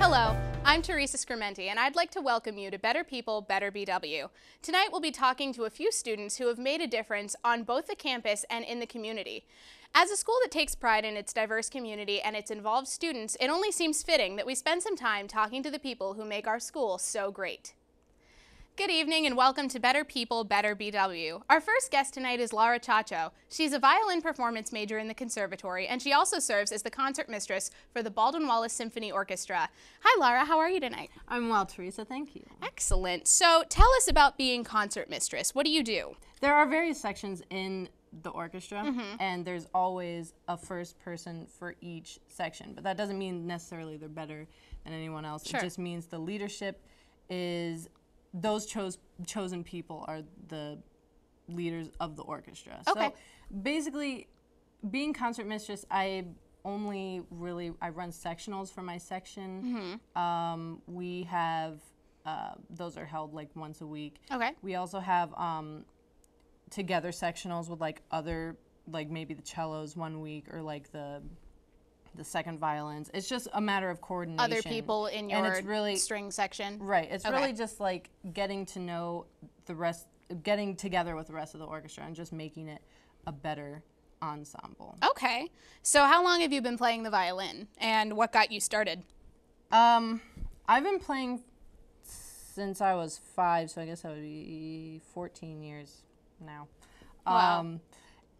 Hello, I'm Teresa Scrimenti, and I'd like to welcome you to Better People, Better BW. Tonight we'll be talking to a few students who have made a difference on both the campus and in the community. As a school that takes pride in its diverse community and its involved students, it only seems fitting that we spend some time talking to the people who make our school so great. Good evening and welcome to Better People, Better BW. Our first guest tonight is Laura Chacho. She's a violin performance major in the conservatory, and she also serves as the concert mistress for the Baldwin Wallace Symphony Orchestra. Hi Laura, how are you tonight? I'm well, Teresa, thank you. Excellent. So tell us about being concert mistress. What do you do? There are various sections in the orchestra, and there's always a first person for each section, but that doesn't mean necessarily they're better than anyone else. Sure. It just means the leadership is those chosen people are the leaders of the orchestra. Okay. So basically, being concert mistress, I run sectionals for my section. We have, those are held like once a week. Okay. We also have together sectionals with like other, like maybe the cellos one week or like the second violins. It's just a matter of coordination. Other people in your it's really, string section? Right. It's Okay. really just like getting to know the rest, getting together with the rest of the orchestra and just making it a better ensemble. Okay. So how long have you been playing the violin, and what got you started? I've been playing since I was 5, so I guess that would be 14 years now. Wow.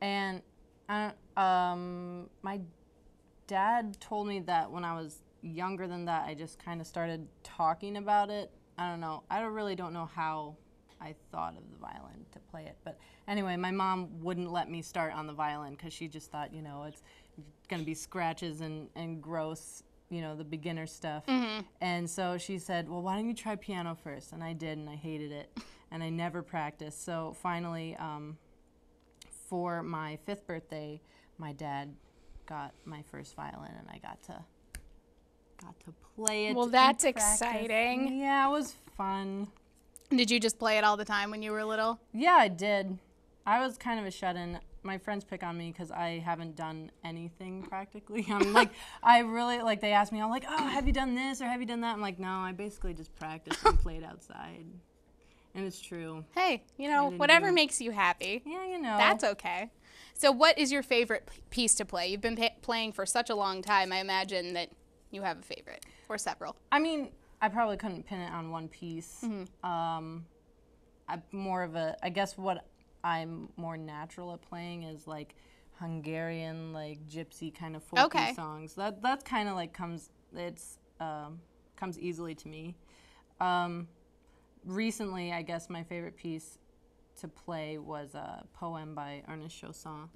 And my dad told me that when I was younger than that, I just kind of started talking about it. I don't know. I really don't know how I thought of the violin to play it. But anyway, my mom wouldn't let me start on the violin because she just thought, you know, it's going to be scratches and gross, you know, the beginner stuff. And so she said, well, why don't you try piano first? And I did, and I hated it, and I never practiced. So finally, for my 5th birthday, my dad got my first violin, and I got to play it. Well, that's exciting. Yeah, it was fun. Did you just play it all the time when you were little? Yeah, I did. I was kind of a shut-in. My friends pick on me because I haven't done anything practically. I'm like, I really, like, they ask me, I'm like, oh, have you done this or have you done that? I'm like, no, I basically just practiced and played outside. And it's true. Hey, you know, whatever makes you happy. Yeah, you know. That's okay. So what is your favorite piece to play? You've been playing for such a long time. I imagine that you have a favorite or several. I mean, I probably couldn't pin it on one piece. I'm more of a, I guess what I'm more natural at playing is like Hungarian, like gypsy kind of folky songs. That's kind of like comes easily to me. Recently, I guess my favorite piece to play was a poem by Ernest Chausson,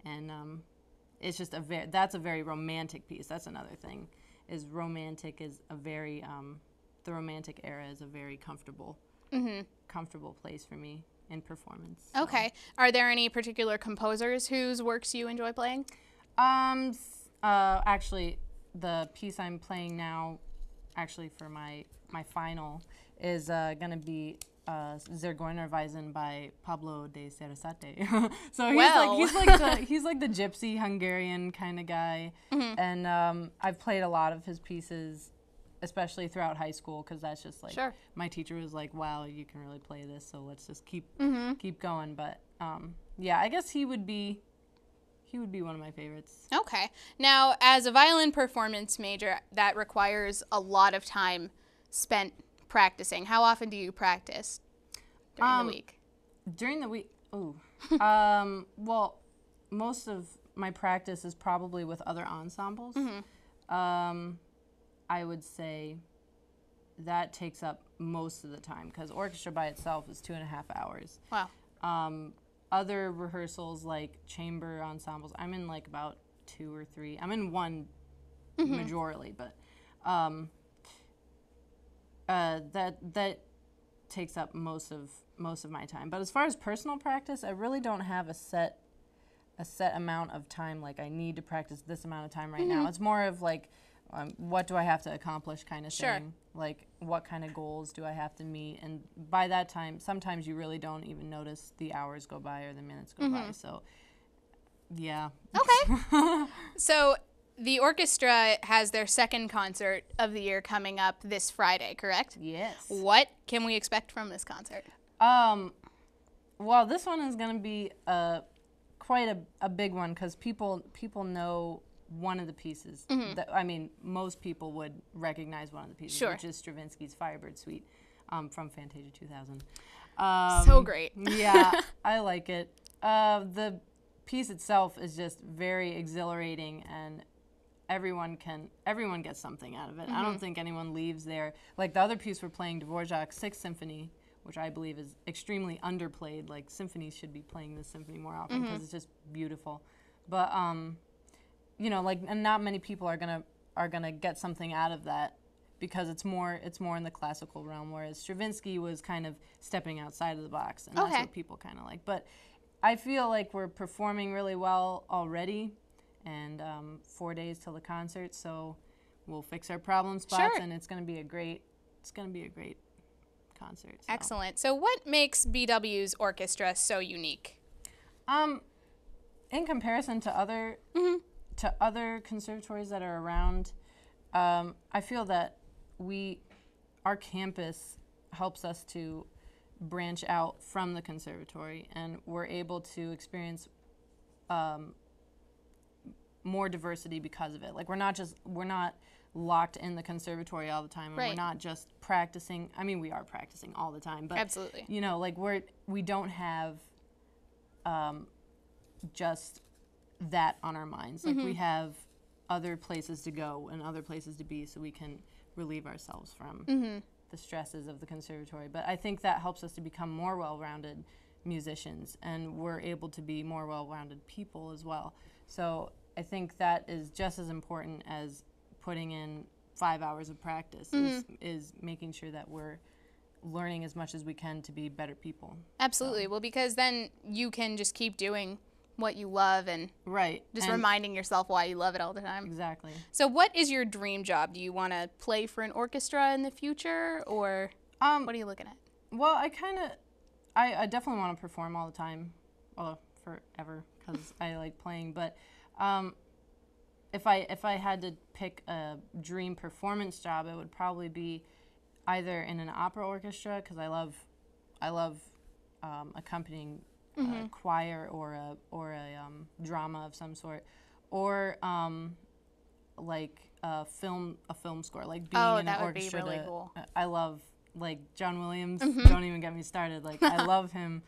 and it's just that's a very romantic piece. That's another thing, is romantic is a very the romantic era is a very comfortable place for me in performance. So. Okay. Are there any particular composers whose works you enjoy playing? Actually, the piece I'm playing now, actually for my final, is gonna be Zigeunerweisen by Pablo de Sarasate. So he's like the gypsy Hungarian kind of guy, and I've played a lot of his pieces, especially throughout high school, because that's just like my teacher was like, "Wow, you can really play this, so let's just keep going." But yeah, I guess he would be one of my favorites. Okay. Now, as a violin performance major, that requires a lot of time spent practicing. How often do you practice during the week? During the week, well, most of my practice is probably with other ensembles. I would say that takes up most of the time because orchestra by itself is 2.5 hours. Wow. Other rehearsals like chamber ensembles, I'm in like about 2 or 3. I'm in one majorly, but that takes up most of my time. But as far as personal practice, I really don't have a set amount of time. Like I need to practice this amount of time right now. It's more of like, what do I have to accomplish kind of thing. Like what kind of goals do I have to meet? And by that time, sometimes you really don't even notice the hours go by or the minutes go by. So, yeah. Okay. So the orchestra has their second concert of the year coming up this Friday, correct? Yes. What can we expect from this concert? Well, this one is going to be quite a big one because people know one of the pieces. I mean, most people would recognize one of the pieces, Sure. which is Stravinsky's Firebird Suite from Fantasia 2000. So great. Yeah, I like it. The piece itself is just very exhilarating, and everyone gets something out of it. I don't think anyone leaves there. Like the other piece we're playing, Dvorak's Sixth Symphony, which I believe is extremely underplayed. Like symphonies should be playing this symphony more often because it's just beautiful. But you know, like, and not many people are gonna get something out of that because it's more in the classical realm, whereas Stravinsky was kind of stepping outside of the box, and that's what people kind of like. But I feel like we're performing really well already, and 4 days till the concert, so we'll fix our problem spots, and it's gonna be a great concert. So. Excellent. So what makes BW's orchestra so unique? In comparison to other conservatories that are around, I feel that our campus helps us to branch out from the conservatory, and we're able to experience more diversity because of it. Like we're not locked in the conservatory all the time, and we're not just practicing. I mean, we are practicing all the time, but absolutely, you know, like we don't have just that on our minds. Like we have other places to go and other places to be, so we can relieve ourselves from the stresses of the conservatory. But I think that helps us to become more well-rounded musicians, and we're able to be more well-rounded people as well. So I think that is just as important as putting in 5 hours of practice, is making sure that we're learning as much as we can to be better people. Absolutely. Well, because then you can just keep doing what you love and just reminding yourself why you love it all the time. Exactly. So what is your dream job? Do you want to play for an orchestra in the future, or what are you looking at? Well, I definitely want to perform all the time, well, forever, because I like playing. But if I had to pick a dream performance job, it would probably be either in an opera orchestra, because I love accompanying a choir or a drama of some sort, or like a film score, like being in an orchestra. That would be really cool. I love, like, John Williams. Don't even get me started. Like, I love him,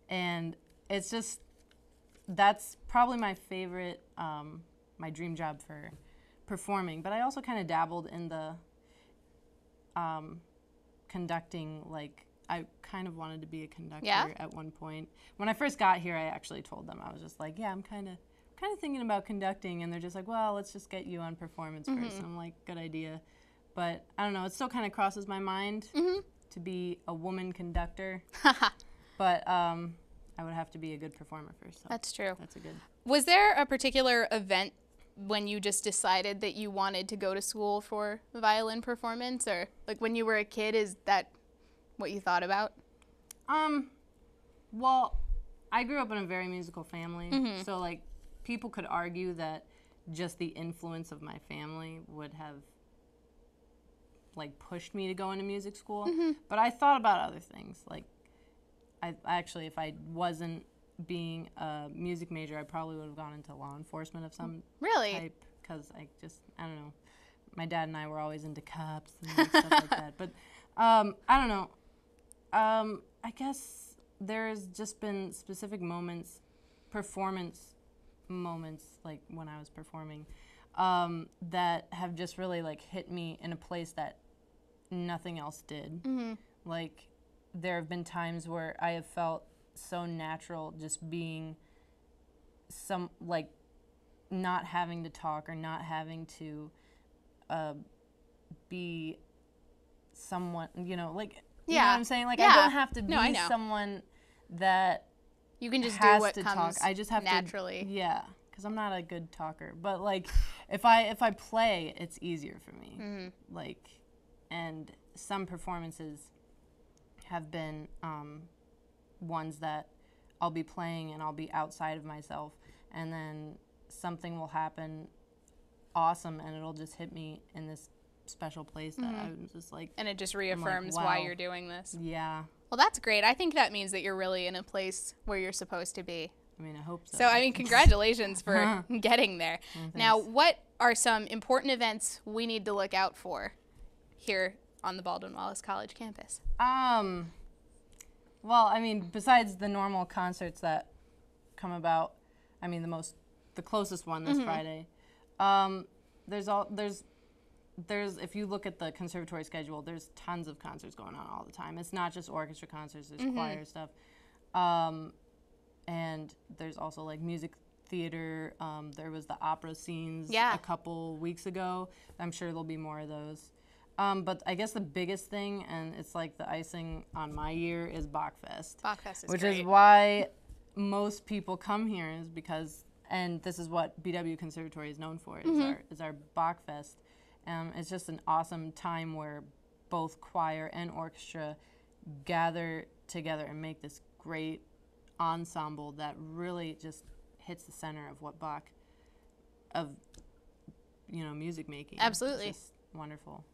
and it's just, that's probably my favorite, my dream job for performing. But I also kind of dabbled in the conducting. Like, I kind of wanted to be a conductor at one point. When I first got here, I actually told them, I was just like, yeah, I'm kind of thinking about conducting, and they're just like, well, let's just get you on performance first. And I'm like, good idea. But I don't know, it still kind of crosses my mind to be a woman conductor. But I would have to be a good performer first. So that's true. That's a good. Was there a particular event when you just decided that you wanted to go to school for violin performance, or like when you were a kid, is that what you thought about? Well, I grew up in a very musical family, so like people could argue that just the influence of my family would have like pushed me to go into music school. But I thought about other things. Like, I actually, if I wasn't being a music major, I probably would have gone into law enforcement of some type, because I don't know. My dad and I were always into cops and like, stuff like that. But I don't know. I guess there's just been specific moments, performance moments, like when I was performing, that have just really like hit me in a place that nothing else did. Like, there have been times where I have felt so natural just being like not having to talk or not having to be someone, you know, like, you know what I'm saying? Like, I don't have to be someone that you can just has do what to comes talk. I just have naturally. Because I'm not a good talker. But like, if I play, it's easier for me. Like, and some performances have been ones that I'll be playing and I'll be outside of myself, and then something will happen awesome, and it'll just hit me in this special place that I'm just like. And it just reaffirms wow. why you're doing this. Yeah. Well, that's great. I think that means that you're really in a place where you're supposed to be. I mean, I hope so. So, I mean, congratulations for getting there. Now, what are some important events we need to look out for here on the Baldwin Wallace College campus? Well, I mean, besides the normal concerts that come about, I mean, the closest one this Friday. There's if you look at the conservatory schedule, there's tons of concerts going on all the time. It's not just orchestra concerts, there's choir stuff. And there's also like music theater. There was the opera scenes a couple weeks ago. I'm sure there'll be more of those. But I guess the biggest thing, and it's like the icing on my year, is Bachfest. Bachfest is which great. is why most people come here, is because, and this is what BW Conservatory is known for, is our Bachfest. It's just an awesome time where both choir and orchestra gather together and make this great ensemble that really just hits the center of what Bach, music making. Absolutely. It's just wonderful.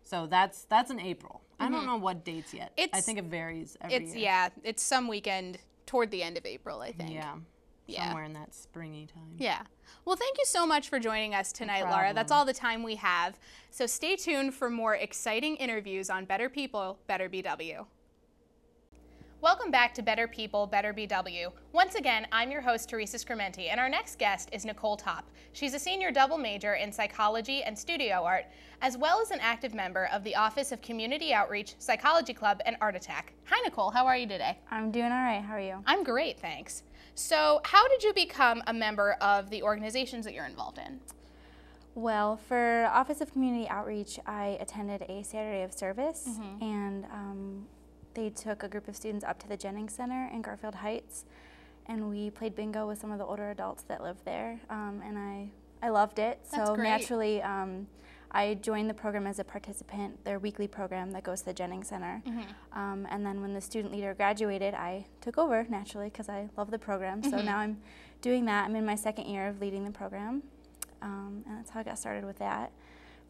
So that's in April. I don't know what dates yet. I think it varies every year. Yeah, it's some weekend toward the end of April, I think. Yeah. Somewhere in that springy time. Yeah. Well, thank you so much for joining us tonight, No Laura. problem. That's all the time we have. So stay tuned for more exciting interviews on Better People, Better BW. Welcome back to Better People, Better BW. Once again, I'm your host, Teresa Scrementi, and our next guest is Nicole Topp. She's a senior double major in psychology and studio art, as well as an active member of the Office of Community Outreach, Psychology Club, and Art Attack. Hi, Nicole. How are you today? I'm doing all right. How are you? I'm great, thanks. So how did you become a member of the organizations that you're involved in? Well, for Office of Community Outreach, I attended a Saturday of Service, and they took a group of students up to the Jennings Center in Garfield Heights, and we played bingo with some of the older adults that live there, and I loved it. That's so great. naturally, I joined the program as a participant, their weekly program that goes to the Jennings Center. And then when the student leader graduated, I took over naturally because I love the program. So now I'm doing that. I'm in my second year of leading the program, and that's how I got started with that.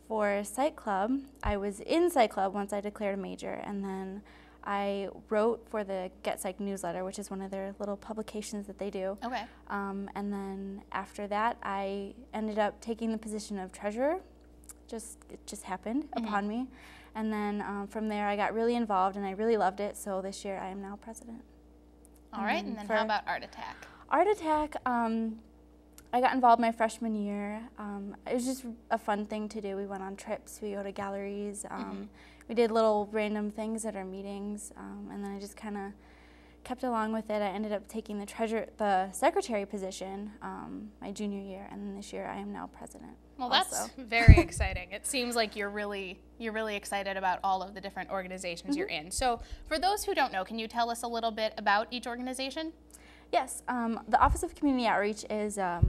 For Psych Club, I was in Psych Club once I declared a major, and then I wrote for the Get Psych newsletter, which is one of their little publications that they do. Okay. And then after that, I ended up taking the position of treasurer. It just happened upon me. And then from there, I got really involved, and I really loved it. So this year, I am now president. All right, and then how about Art Attack? Art Attack, I got involved my freshman year. It was just a fun thing to do. We went on trips, we go to galleries. We did little random things at our meetings, and then I just kind of kept along with it. I ended up taking the secretary position my junior year, and then this year I am now president. Well, also. that's very exciting. It seems like you're really excited about all of the different organizations you're in. So for those who don't know, can you tell us a little bit about each organization? Yes, the Office of Community Outreach is a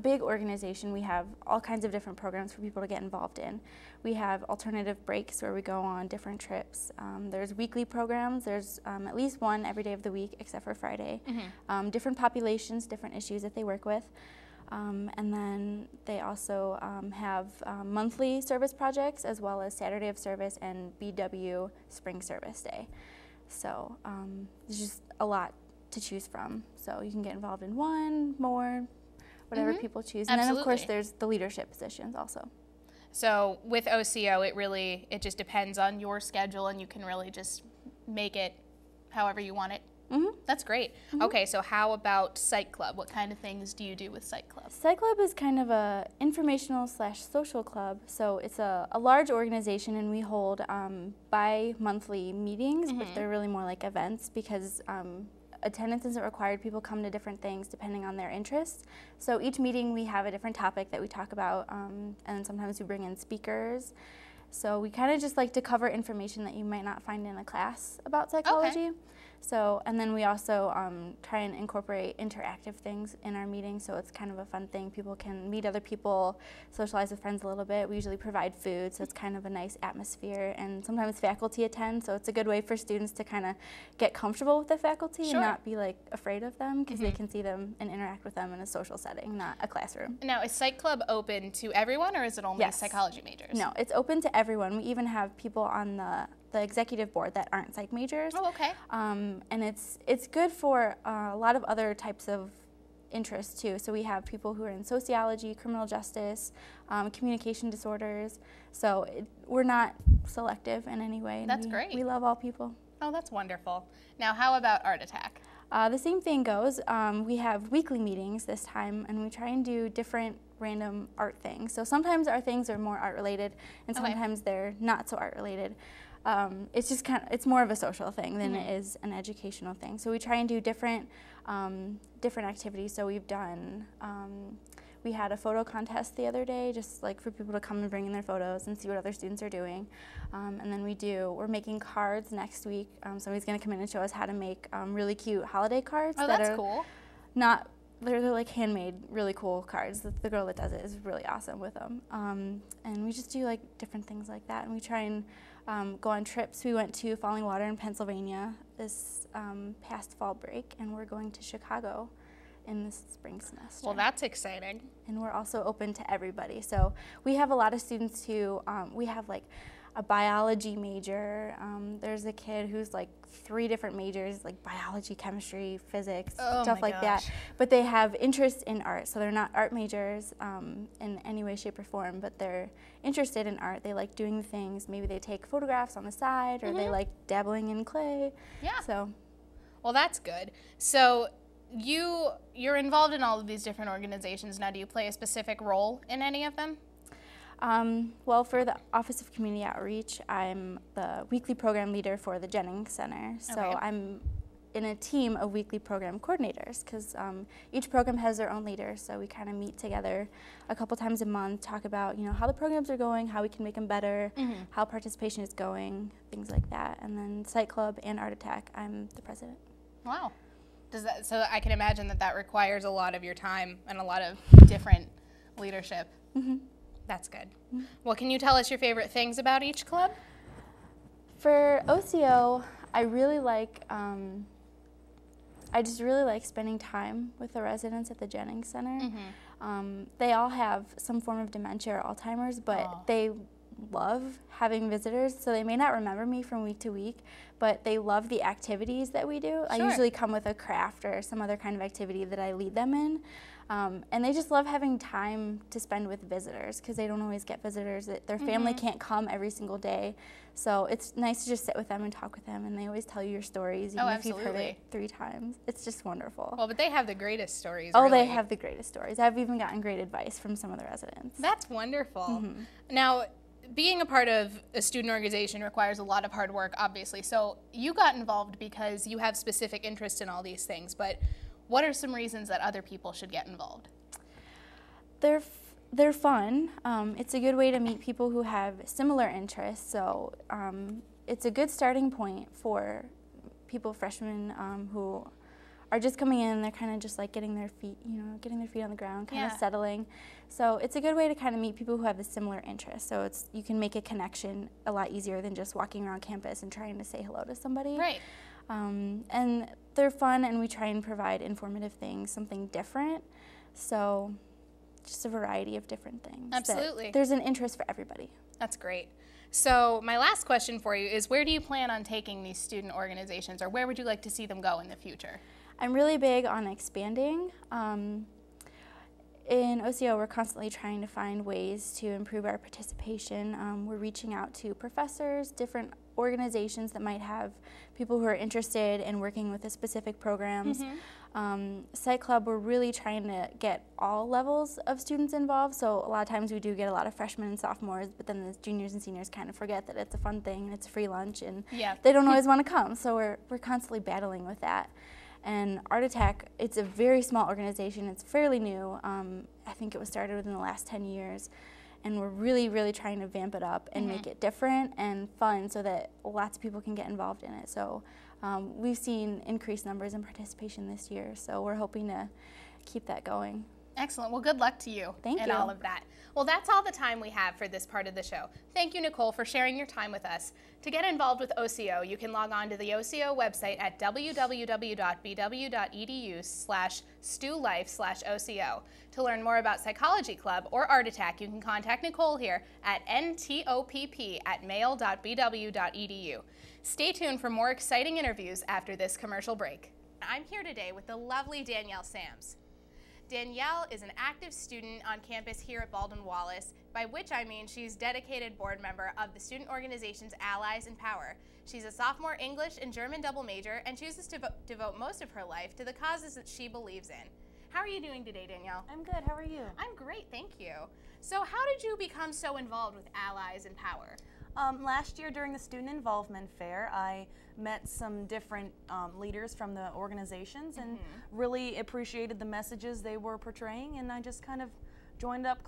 big organization. We have all kinds of different programs for people to get involved in. We have alternative breaks where we go on different trips. There's weekly programs. There's at least one every day of the week except for Friday. Different populations, different issues that they work with. And then they also have monthly service projects as well as Saturday of Service and BW Spring Service Day. So there's just a lot to choose from. So you can get involved in one, more, whatever people choose. And then of course there's the leadership positions also. So with OCO, it just depends on your schedule, and you can really just make it however you want it. That's great. Okay, so how about Psych Club? What kind of things do you do with Psych Club? Psych Club is kind of a informational/social club. So it's a large organization, and we hold bi-monthly meetings, but they're really more like events because attendance isn't required. People come to different things depending on their interests. So each meeting we have a different topic that we talk about, and sometimes we bring in speakers. So we kind of just like to cover information that you might not find in a class about psychology. So, and then we also try and incorporate interactive things in our meetings, so it's kind of a fun thing. People can meet other people, socialize with friends a little bit. We usually provide food, so it's kind of a nice atmosphere, and sometimes faculty attend, so it's a good way for students to kind of get comfortable with the faculty and not be like afraid of them, because they can see them and interact with them in a social setting, not a classroom. Now, is Psych Club open to everyone, or is it only psychology majors? No, it's open to everyone. We even have people on the executive board that aren't psych majors. Oh, okay. And it's good for a lot of other types of interests too. So we have people who are in sociology, criminal justice, communication disorders. So we're not selective in any way. That's great. We love all people. Oh, that's wonderful. Now, how about Art Attack? The same thing goes. We have weekly meetings this time, and we try and do different random art things. So sometimes our things are more art related, and sometimes they're not so art related. It's just it's more of a social thing than it is an educational thing. So we try and do different activities. So we've done, we had a photo contest the other day, just like for people to come and bring in their photos and see what other students are doing. And then we're making cards next week. Somebody's gonna come in and show us how to make really cute holiday cards. Oh, that's cool. They're like handmade, really cool cards. The girl that does it is really awesome with them. And we just do like different things like that. And we try and go on trips. We went to Falling Water in Pennsylvania this past fall break, and we're going to Chicago in this spring semester. Well, that's exciting. And we're also open to everybody. So we have a lot of students who, we have like a biology major. There's a kid who's like 3 different majors, like biology, chemistry, physics, stuff like that. But they have interest in art, so they're not art majors in any way, shape, or form, but they're interested in art. They like doing things. Maybe they take photographs on the side, or they like dabbling in clay. Yeah. So, well, that's good. So you're involved in all of these different organizations. Now, do you play a specific role in any of them? Well, for the Office of Community Outreach, I'm the weekly program leader for the Jennings Center. So I'm in a team of weekly program coordinators, because each program has their own leader. So we kind of meet together a couple times a month, talk about how the programs are going, how we can make them better, how participation is going, things like that. And then Psych Club and Art Attack, I'm the president. Wow. So I can imagine that requires a lot of your time and a lot of different leadership. That's good. Well, can you tell us your favorite things about each club? For OCO, I really like, I just really like spending time with the residents at the Jennings Center. They all have some form of dementia or Alzheimer's, but they love having visitors, so they may not remember me from week to week, but they love the activities that we do. I usually come with a craft or some other kind of activity that I lead them in. And they just love having time to spend with visitors, because they don't always get visitors. Their family can't come every single day. So it's nice to just sit with them and talk with them, and they always tell you your stories, even if you've heard it 3 times. It's just wonderful. Well, but they have the greatest stories, Oh, they have the greatest stories. I've even gotten great advice from some of the residents. That's wonderful. Now, being a part of a student organization requires a lot of hard work, obviously. So you got involved because you have specific interest in all these things, but what are some reasons that other people should get involved? They're fun. It's a good way to meet people who have similar interests. So it's a good starting point for freshmen who are just coming in. They're kind of just like getting their feet on the ground, kind of settling. So it's a good way to kind of meet people who have a similar interest. So you can make a connection a lot easier than just walking around campus and trying to say hello to somebody. Right. And they're fun, and we try and provide informative things, something different. So just a variety of different things. Absolutely. There's an interest for everybody. That's great. So my last question for you is, where do you plan on taking these student organizations, or where would you like to see them go in the future? I'm really big on expanding. In OCO, we're constantly trying to find ways to improve our participation. We're reaching out to professors, different organizations that might have people who are interested in working with the specific programs. Psych Club, we're really trying to get all levels of students involved. So a lot of times we do get a lot of freshmen and sophomores, but then the juniors and seniors kind of forget that it's a fun thing and it's a free lunch, and they don't always want to come. So we're constantly battling with that. And Art Attack, it's a very small organization. It's fairly new. I think it was started within the last 10 years. And we're really, really trying to vamp it up and make it different and fun so that lots of people can get involved in it. So we've seen increased numbers in participation this year, so we're hoping to keep that going. Excellent. Well, good luck to you Thank and you. all of that. Well, that's all the time we have for this part of the show. Thank you, Nicole, for sharing your time with us. To get involved with OCO, you can log on to the OCO website at www.bw.edu/stulife/OCO. To learn more about Psychology Club or Art Attack, you can contact Nicole here at ntopp@mail.bw.edu. Stay tuned for more exciting interviews after this commercial break. I'm here today with the lovely Danielle Sams. Danielle is an active student on campus here at Baldwin-Wallace, by which I mean she's dedicated board member of the student organizations Allies and Power. She's a sophomore English and German double major and chooses to devote most of her life to the causes that she believes in. How are you doing today, Danielle? I'm good. How are you? I'm great, thank you. So how did you become so involved with Allies and Power? Last year during the Student Involvement Fair, I met some different leaders from the organizations and really appreciated the messages they were portraying, and I just kind of joined up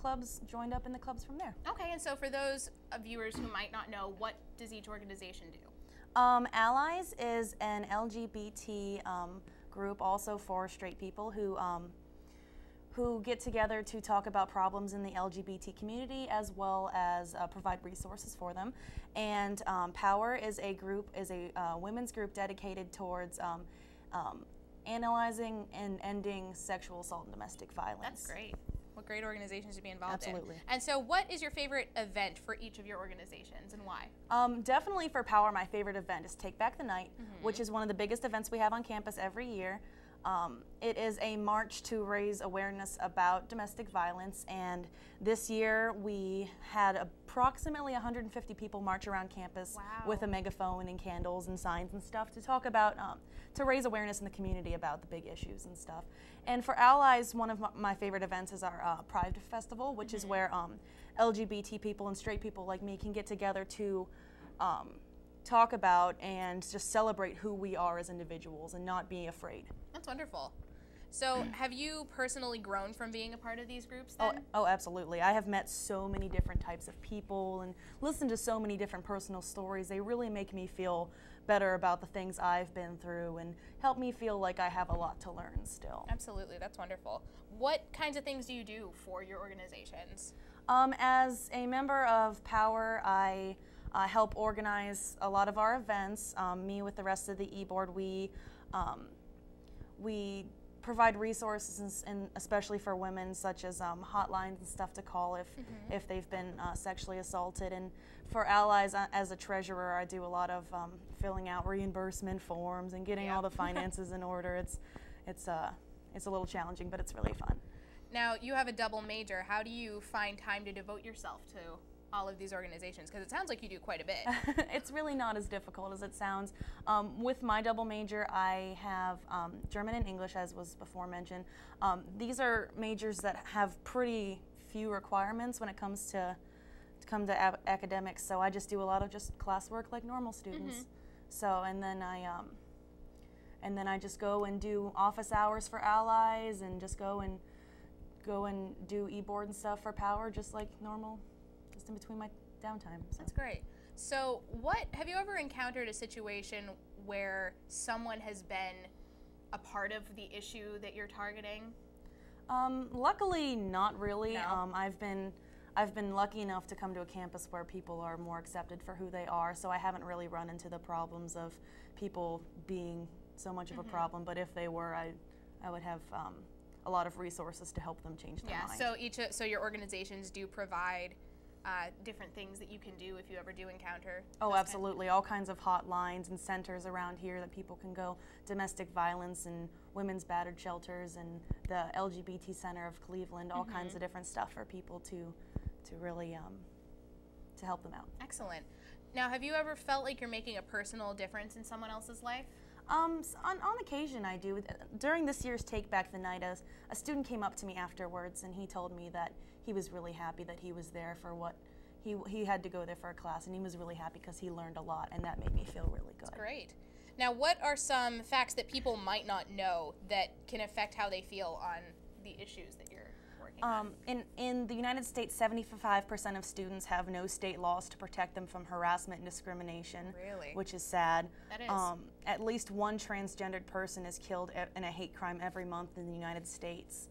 in the clubs from there. Okay, and so for those viewers who might not know, what does each organization do? Allies is an LGBT group also for straight people who get together to talk about problems in the LGBT community as well as provide resources for them. And Power is a women's group dedicated towards analyzing and ending sexual assault and domestic violence. That's great. What great organizations to be involved Absolutely. in. And so what is your favorite event for each of your organizations and why? Definitely for Power, my favorite event is Take Back the Night, which is one of the biggest events we have on campus every year. It is a march to raise awareness about domestic violence, and this year we had approximately 150 people march around campus with a megaphone and candles and signs and stuff to talk about, to raise awareness in the community about the big issues and stuff. And for Allies, one of my favorite events is our Pride Festival, which is where LGBT people and straight people like me can get together to talk about and just celebrate who we are as individuals and not be afraid. That's wonderful. So have you personally grown from being a part of these groups then? Oh, absolutely. I have met so many different types of people and listened to so many different personal stories. They really make me feel better about the things I've been through and help me feel like I have a lot to learn still. Absolutely, that's wonderful. What kinds of things do you do for your organizations? As a member of Power, I help organize a lot of our events. Me with the rest of the e-board, we provide resources, and especially for women, such as hotlines and stuff to call if they've been sexually assaulted. And for Allies, as a treasurer, I do a lot of filling out reimbursement forms and getting all the finances in order. It's a little challenging, but it's really fun. Now, you have a double major. How do you find time to devote yourself to all of these organizations? Because it sounds like you do quite a bit. It's really not as difficult as it sounds. With my double major, I have German and English, as was before mentioned. These are majors that have pretty few requirements when it comes to academics, so I just do a lot of just classwork like normal students. So, and then I just go and do office hours for Allies, and just go and do e-board and stuff for Power, just like normal, just in between my downtime. So. That's great. So have you ever encountered a situation where someone has been a part of the issue that you're targeting? Luckily, not really. No? I've been lucky enough to come to a campus where people are more accepted for who they are, so I haven't really run into the problems of people being so much of a problem, but if they were, I would have a lot of resources to help them change their mind. So your organizations do provide different things that you can do if you ever do encounter? Oh, absolutely. All kinds of hotlines and centers around here that people can go. Domestic violence and women's battered shelters and the LGBT Center of Cleveland, all kinds of different stuff for people to really to help them out. Excellent. Now, have you ever felt like you're making a personal difference in someone else's life? On occasion I do. During this year's Take Back the Night, a student came up to me afterwards and he told me that he was really happy that he was there for what he had to go there for a class, and he was really happy because he learned a lot, and that made me feel really good. That's great. Now, what are some facts that people might not know that can affect how they feel on the issues that you're working working on? In the United States, 75% of students have no state laws to protect them from harassment and discrimination. Really? Which is sad. That is. At least one transgendered person is killed in a hate crime every month in the United States.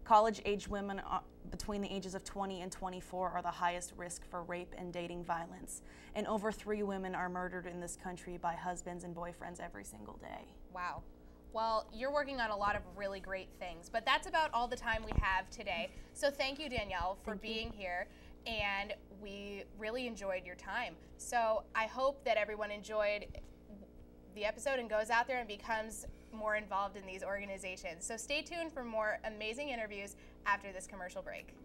College-age women between the ages of 20 and 24 are the highest risk for rape and dating violence. And over 3 women are murdered in this country by husbands and boyfriends every single day. Wow. Well, you're working on a lot of really great things, but that's about all the time we have today. So thank you, Danielle, for being here, and we really enjoyed your time. So I hope that everyone enjoyed the episode and goes out there and becomes more involved in these organizations. So stay tuned for more amazing interviews after this commercial break.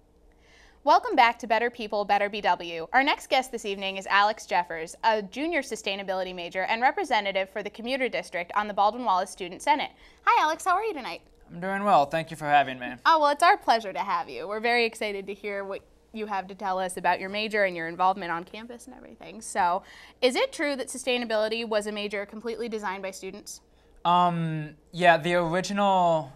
Welcome back to Better People, Better BW. Our next guest this evening is Alex Jeffers, a junior sustainability major and representative for the Commuter District on the Baldwin-Wallace Student Senate. Hi, Alex. How are you tonight? I'm doing well. Thank you for having me. Oh, well, it's our pleasure to have you. We're very excited to hear what you have to tell us about your major and your involvement on campus and everything. So, is it true that sustainability was a major completely designed by students? Yeah, the original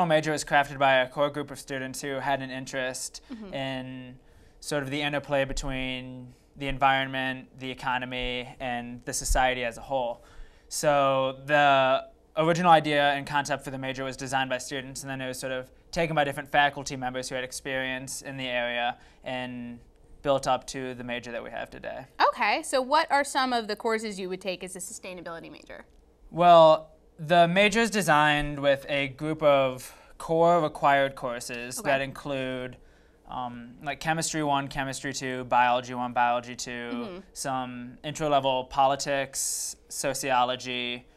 major was crafted by a core group of students who had an interest in sort of the interplay between the environment, the economy, and the society as a whole. So the original idea and concept for the major was designed by students, and then it was sort of taken by different faculty members who had experience in the area and built up to the major that we have today. Okay, so what are some of the courses you would take as a sustainability major? Well, the major is designed with a group of core required courses that include like Chemistry 1, Chemistry 2, Biology 1, Biology 2, some intro-level politics, sociology,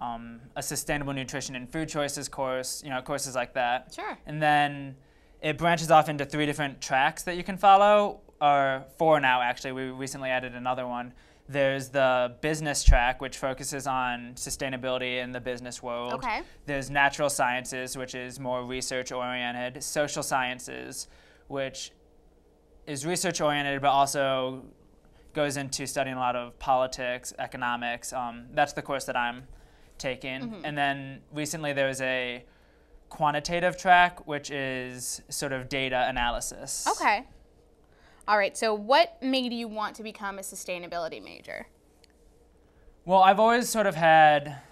a sustainable nutrition and food choices course, courses like that. Sure. And then it branches off into 3 different tracks that you can follow, or 4 now actually. We recently added another one. There's the business track, which focuses on sustainability in the business world. Okay. There's natural sciences, which is more research-oriented. Social sciences, which is research-oriented, but also goes into studying a lot of politics, economics. That's the course that I'm taking. And then recently there was a quantitative track, which is sort of data analysis. Okay. All right, so what made you want to become a sustainability major? Well, I've always sort of had,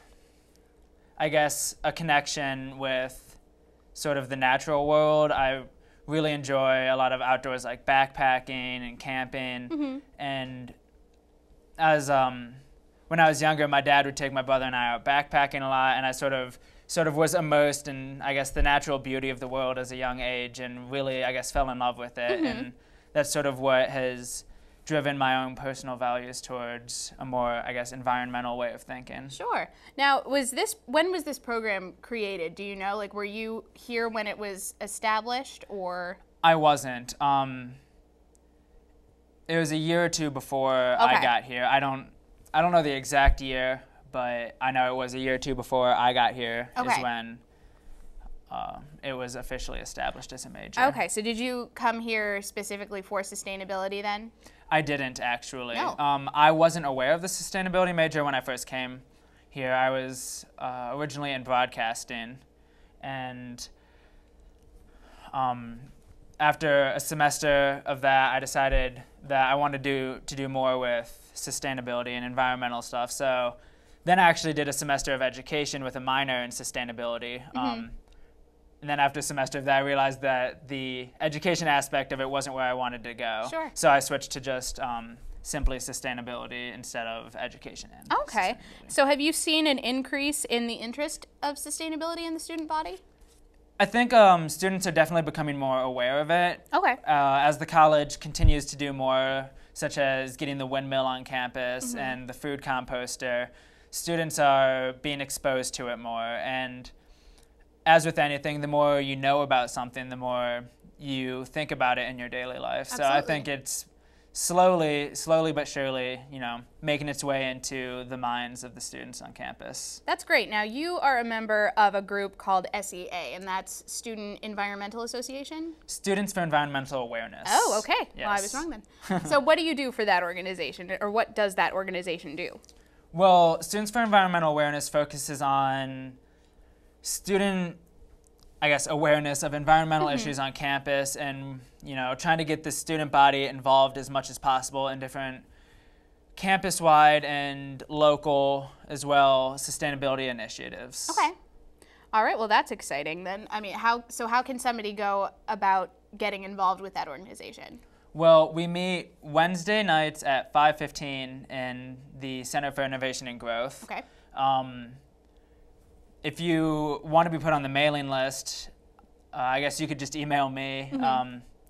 I guess, a connection with sort of the natural world. I really enjoy a lot of outdoors like backpacking and camping. And as when I was younger, my dad would take my brother and I out backpacking a lot, and I sort of was immersed in, I guess, the natural beauty of the world as a young age, and really, I guess, fell in love with it. And that's sort of what has driven my own personal values towards a more, I guess, environmental way of thinking. Sure. Now, when was this program created? Do you know? Like, were you here when it was established, or? I wasn't. It was a year or 2 before I got here. I don't know the exact year, but I know it was a year or 2 before I got here is when it was officially established as a major. Okay, so did you come here specifically for sustainability then? I didn't, actually. No. I wasn't aware of the sustainability major when I first came here. I was originally in broadcasting, and after a semester of that, I decided that I wanted to do more with sustainability and environmental stuff. So then I actually did a semester of education with a minor in sustainability. And then after a semester of that, I realized that the education aspect of it wasn't where I wanted to go. Sure. So I switched to just simply sustainability instead of education. Okay. So have you seen an increase in the interest of sustainability in the student body? I think students are definitely becoming more aware of it. Okay. As the college continues to do more, such as getting the windmill on campus and the food composter, students are being exposed to it more. And as with anything, the more you know about something, the more you think about it in your daily life. Absolutely. So I think it's slowly but surely, making its way into the minds of the students on campus. That's great. Now, you are a member of a group called SEA, and that's Student Environmental Association? Students for Environmental Awareness. Oh, okay. Yes. Well, I was wrong then. So what do you do for that organization, or what does that organization do? Well, Students for Environmental Awareness focuses on student I guess, awareness of environmental issues on campus, and trying to get the student body involved as much as possible in different campus-wide and local as well sustainability initiatives. Okay. All right, well, that's exciting then. I mean, how can somebody go about getting involved with that organization? Well, we meet Wednesday nights at 5:15 in the Center for Innovation and Growth. Okay. If you want to be put on the mailing list, I guess you could just email me,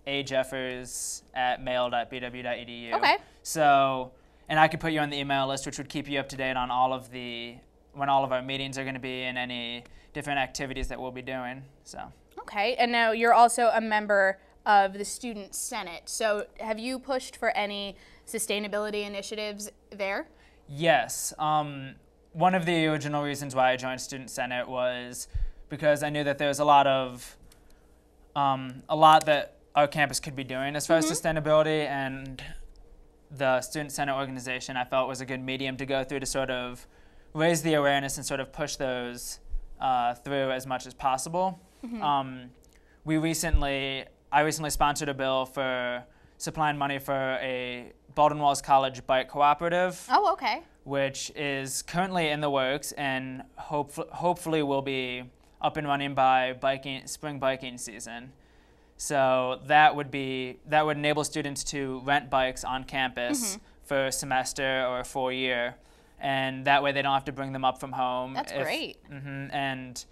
ajeffers@mail.bw.edu. Okay. So, and I could put you on the email list, which would keep you up to date on when all of our meetings are going to be and any different activities that we'll be doing. So. Okay, and now you're also a member of the Student Senate. So have you pushed for any sustainability initiatives there? Yes. One of the original reasons why I joined Student Senate was because I knew that there's a lot that our campus could be doing as far as sustainability, and the Student Senate organization I felt was a good medium to go through to sort of raise the awareness and sort of push those through as much as possible. I recently sponsored a bill for supplying money for a Baldwin Wallace College bike cooperative. Oh, okay. Which is currently in the works and hopefully will be up and running by spring biking season. So that would enable students to rent bikes on campus for a semester or a full year, and that way they don't have to bring them up from home. That's great. And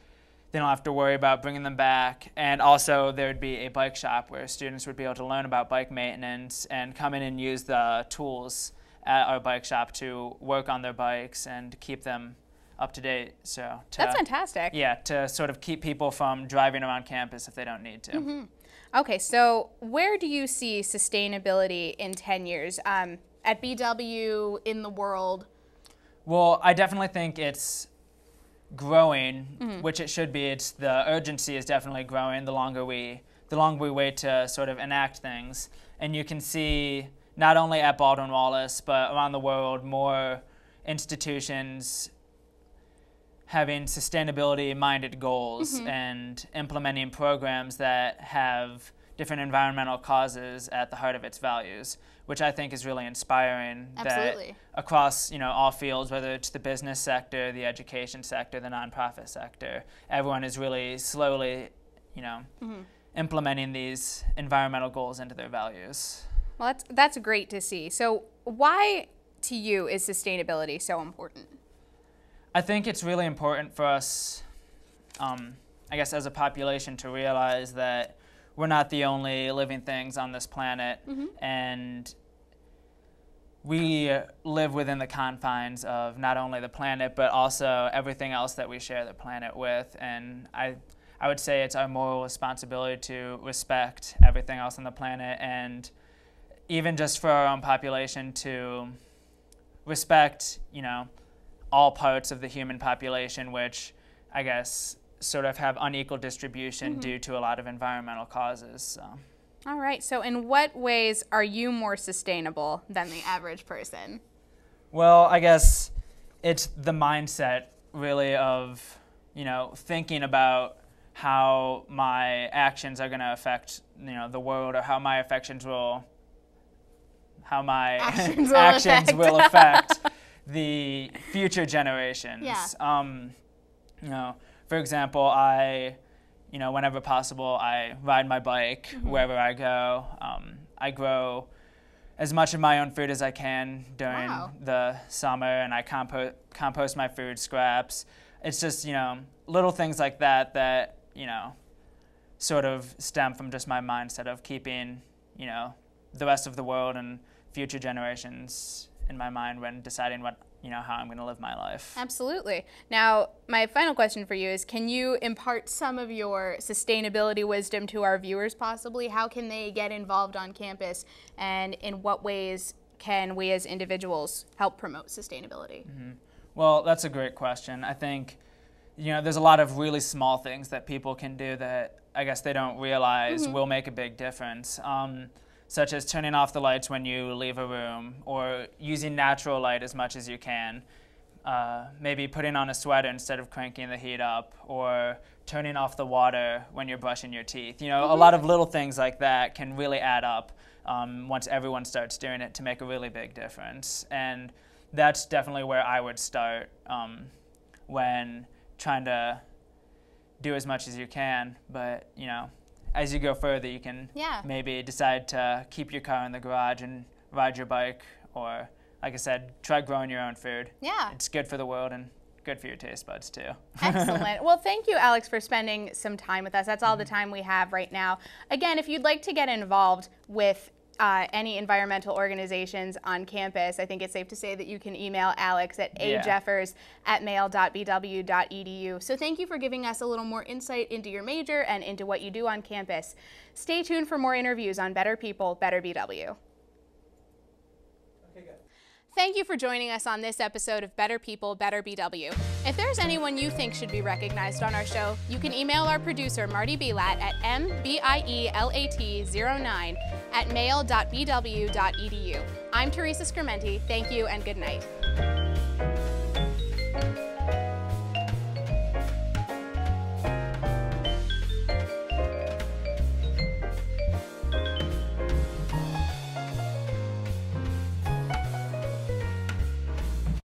they don't have to worry about bringing them back. And also there would be a bike shop where students would be able to learn about bike maintenance and come in and use the tools at our bike shop to work on their bikes and keep them up to date. So that's fantastic. Yeah, to sort of keep people from driving around campus if they don't need to. Okay, so where do you see sustainability in 10 years? At BW, in the world? Well, I definitely think it's growing, which it should be. The urgency is definitely growing the longer we wait to sort of enact things. And you can see not only at Baldwin Wallace, but around the world, more institutions having sustainability-minded goals and implementing programs that have different environmental causes at the heart of its values, which I think is really inspiring. Absolutely. That across all fields, whether it's the business sector, the education sector, the nonprofit sector, everyone is really slowly, implementing these environmental goals into their values. Well, that's great to see. So why, to you, is sustainability so important? I think it's really important for us, I guess, as a population to realize that we're not the only living things on this planet, and we live within the confines of not only the planet, but also everything else that we share the planet with. And I would say it's our moral responsibility to respect everything else on the planet, and even just for our own population to respect, all parts of the human population, which I guess sort of have unequal distribution due to a lot of environmental causes. So. All right. So in what ways are you more sustainable than the average person? Well, I guess it's the mindset really of, thinking about how my actions are going to affect, the world, or how my actions will affect the future generations. Yeah. For example, whenever possible, I ride my bike wherever I go. I grow as much of my own food as I can during the summer, and I compost my food scraps. It's just, little things like that, sort of stem from just my mindset of keeping, the rest of the world and future generations in my mind when deciding how I'm going to live my life. Absolutely. Now, my final question for you is, can you impart some of your sustainability wisdom to our viewers possibly? How can they get involved on campus, and in what ways can we as individuals help promote sustainability? Well, that's a great question. I think, there's a lot of really small things that people can do that I guess they don't realize will make a big difference. Such as turning off the lights when you leave a room, or using natural light as much as you can. maybe putting on a sweater instead of cranking the heat up, or turning off the water when you're brushing your teeth. You know, a lot of little things like that can really add up once everyone starts doing it to make a really big difference. And that's definitely where I would start when trying to do as much as you can. But, you know, as you go further, you can maybe decide to keep your car in the garage and ride your bike, or, like I said, try growing your own food. Yeah. It's good for the world and good for your taste buds too. Excellent. Well, thank you, Alex, for spending some time with us. That's all the time we have right now. Again, if you'd like to get involved with any environmental organizations on campus, I think it's safe to say that you can email Alex at ajeffers@male.bw.edu. So thank you for giving us a little more insight into your major and into what you do on campus. Stay tuned for more interviews on Better People, Better BW. Thank you for joining us on this episode of Better People, Better BW. If there's anyone you think should be recognized on our show, you can email our producer, Marty Bielat, at mbielat09@male.bw.edu. I'm Teresa Scrimenti. Thank you and good night.